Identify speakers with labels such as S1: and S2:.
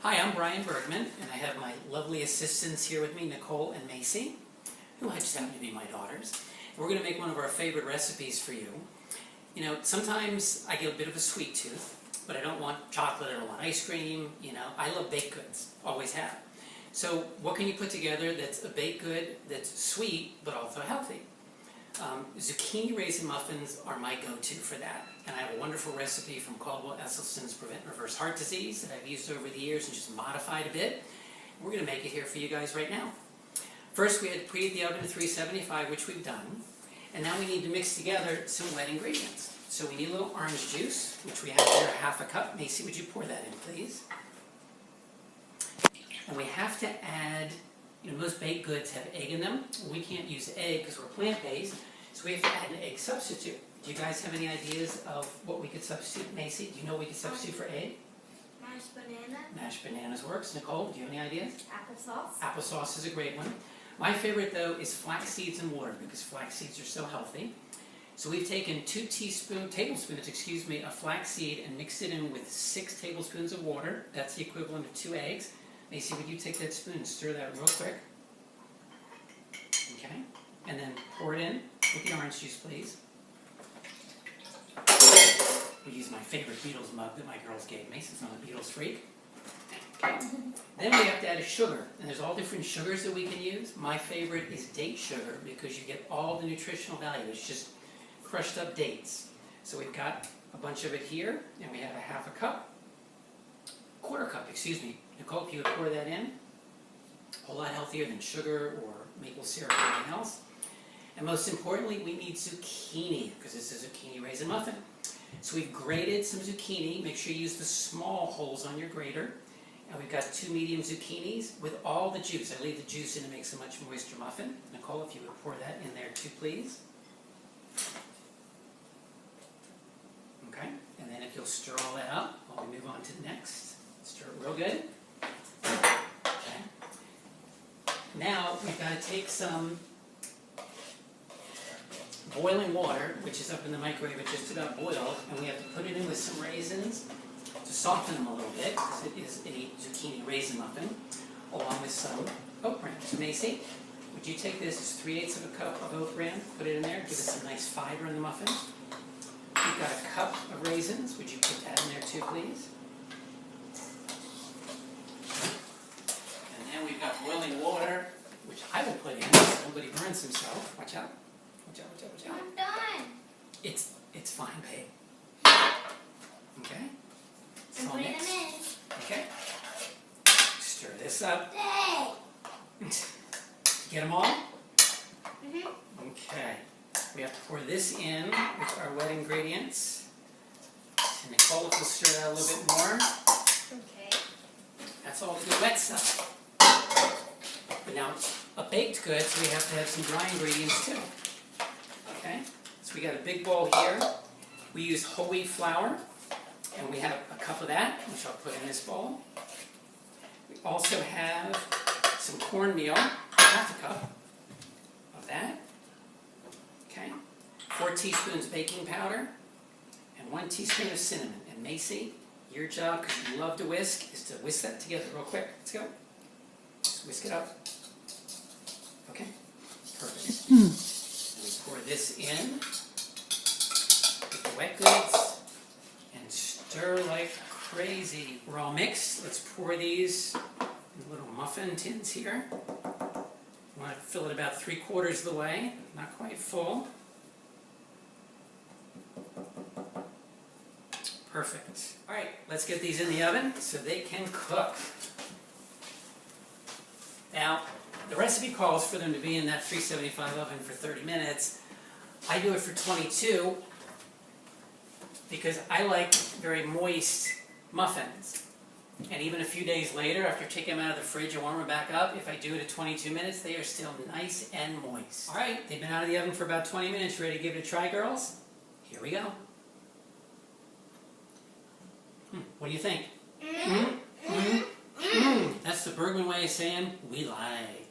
S1: Hi, I'm Brian Bergman, and I have my lovely assistants here with me, Nicole and Macy, who just happen to be my daughters. And we're going to make one of our favorite recipes for you. You know, sometimes I get a bit of a sweet tooth, but I don't want chocolate, I don't want ice cream, you know. I love baked goods, always have. So what can you put together that's a baked good that's sweet, but also healthy? Zucchini raisin muffins are my go-to for that. And I have a wonderful recipe from Caldwell Esselstyn's Prevent and Reverse Heart Disease that I've used over the years and just modified a bit. We're going to make it here for you guys right now. First, we had to preheat the oven to 375, which we've done. And now we need to mix together some wet ingredients. So we need a little orange juice, which we have there, half a cup. Macy, would you pour that in, please? And we have to add, you know, most baked goods have egg in them. We can't use egg because we're plant-based, so we have to add an egg substitute. Do you guys have any ideas of what we could substitute? Macy, do you know what we could substitute for egg?
S2: Mashed banana.
S1: Mashed bananas works. Nicole, do you have any ideas?
S2: Applesauce.
S1: Applesauce is a great one. My favorite, though, is flax seeds and water because flax seeds are so healthy. So we've taken 2 tablespoons of flax seed and mixed it in with 6 tablespoons of water. That's the equivalent of 2 eggs. Macy, would you take that spoon and stir that real quick? Okay. And then pour it in with the orange juice, please. We use my favorite Beatles mug that my girls gave me, since I'm a Beatles freak. Okay. Then we have to add a sugar. And there's all different sugars that we can use. My favorite is date sugar because you get all the nutritional value. It's just crushed up dates. So we've got a bunch of it here, and we have a half a cup. Quarter cup, excuse me. Nicole, if you would pour that in. A whole lot healthier than sugar or maple syrup or anything else. And most importantly, we need zucchini, because this is a zucchini raisin muffin. So we've grated some zucchini. Make sure you use the small holes on your grater. And we've got 2 medium zucchinis with all the juice. I leave the juice in to make a much moister muffin. Nicole, if you would pour that in there too, please. Okay, and then if you'll stir all that up while we move on to the next. Stir it real good. Okay. Now we've got to take some boiling water, which is up in the microwave at just about boiled, and we have to put it in with some raisins to soften them a little bit, because it is a zucchini raisin muffin, along with some oat bran. So Macy, would you take this as 3/8 of a cup of oat bran, put it in there, give us some nice fiber in the muffin. We've got a cup of raisins. Would you put that in there too, please? And then we've got boiling water, which I will put in so nobody burns himself. Watch out. Watch out, watch out, watch out.
S2: I'm done.
S1: It's fine, babe. Okay? It's
S2: I'm
S1: all
S2: putting them
S1: mixed.
S2: in.
S1: Okay. Stir this up.
S2: Hey.
S1: Get them all?
S2: Mm-hmm.
S1: Okay. We have to pour this in with our wet ingredients. And Nicole, if you'll stir that a little bit more.
S2: Okay.
S1: That's all the good wet stuff. But now, a baked good, so we have to have some dry ingredients too. Okay? So we got a big bowl here. We use whole wheat flour, and we have a cup of that, which I'll put in this bowl. We also have some cornmeal, half a cup of that. Okay? 4 teaspoons baking powder, and 1 teaspoon of cinnamon. And Macy, your job, because you love to whisk, is to whisk that together real quick. Let's go. Just whisk it up. Okay? Perfect. And we pour this in with the wet goods and stir like crazy. We're all mixed. Let's pour these in little muffin tins here. We want to fill it about 3/4 of the way, not quite full. Perfect. All right, let's get these in the oven so they can cook. Now, the recipe calls for them to be in that 375 oven for 30 minutes. I do it for 22 because I like very moist muffins. And even a few days later, after taking them out of the fridge and warm them back up, if I do it at 22 minutes, they are still nice and moist. All right, they've been out of the oven for about 20 minutes. Ready to give it a try, girls? Here we go. What do you think? That's the Bergman way of saying we like.